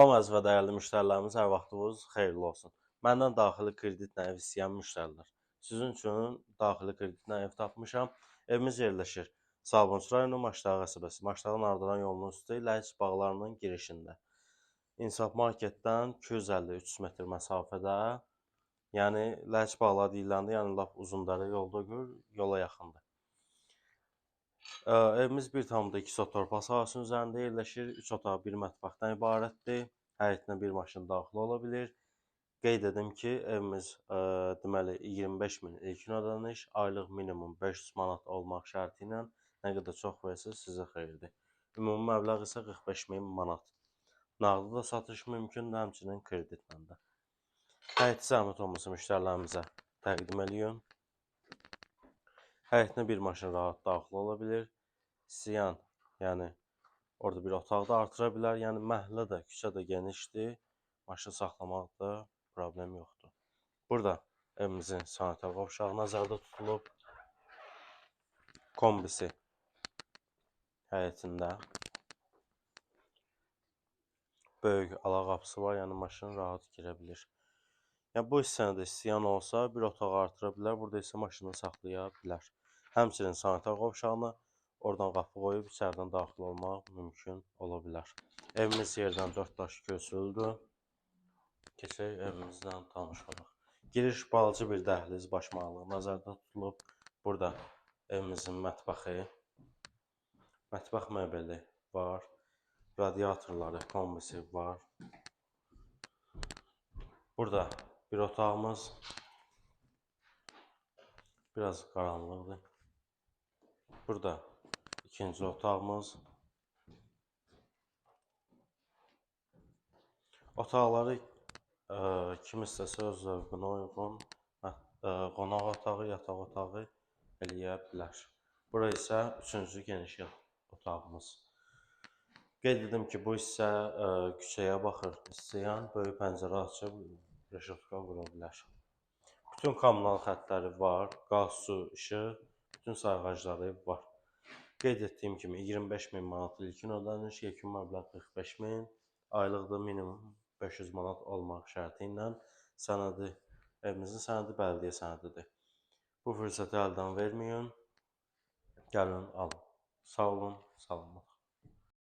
Salam əziz və dəyərli müştərilərimiz, hər vaxtınız xeyirli olsun. Məndən daxili kreditlə ev istəyən müştərilər. Sizin üçün daxili kreditlə ev tapmışam. Evimiz yerləşir Sabunçu rayonu Maşdağı qəsəbəsi, Maşdağın Ardaran yolunun üstü Ləyiç bağlarının girişində. İnsaf marketdən 250-300 metr məsafədə, yəni Ləyiç bağlar deyiləndə, yəni lap Uzundərə yolda yola yaxındır. Evimiz 1,2 sot torpaq sahəsinin üzərində yerləşir. 3 otaq, 1 mətbəxdən ibarətdir. Həyətinə bir maşın daxil ola bilir. Qeyd edim ki, evimiz deməli 25 min ilkin ödəniş, aylıq minimum 500 manat olmaq şərti ilə nə qədər çox versiniz sizə xeyirdir. Ümumi məbləğ isə 45 min manat. Nağdı da satış mümkündür, həmçinin kreditlə də. Həyəti zəhmət olmasa müştərilərimizə təqdim ediyorum. Həyətinə bir maşın rahat daxil ola bilir. İstəyən, yəni orada bir otaq da artıra bilər. Yəni məhəllə də, küçə də genişdir. Maşın saxlamaqda problem yoxdur. Burada evimizin sanitar qovşağı nəzərdə tutulub. Kombisi həyətində. Böyük ala qapısı var, yəni maşın rahat girə bilir. Yəni bu hissəni də istəyən olsa bir otaq artıra bilər. Burada isə maşını saxlaya bilər. Həmçinin sanitar qovşağına oradan qapı qoyub içəridən daxil olmaq mümkün ola bilər. Evimiz yerdən 4 daş köçüldü. Keçək evimizdən tanış olaq. Giriş balaca bir dəhliz başmaqlığı nəzərdə tutulub. Burada evimizin mətbəxi, mətbəx mebeli var. Radiatorları, kombisi var. Burada bir otağımız. Biraz qaranlıqdır. Burada ikinci otağımız. Otaqları kim istəsə öz zövqünə uyğun qonaq otağı, yataq otağı eləyə bilər. Bura isə üçüncü geniş otağımız. Qeyd edim ki, bu hissə küçəyə baxır. İstəyən böyük pəncərə açıb reşotka vura bilər. Bütün kommunal xətləri var, qaz, su, işıq, bütün sayğacları var. Qeyd etdiyim kimi 25 min manat ilkin ödəniş, yekun məbləğ 45 min, aylıqda minimum 500 manat olmaq şərti ilə sənədi, evimizin sənədi bələdiyyə sənədidir. Bu fürsəti əldən verməyin, gəlin alın. Sağ olun, salamat.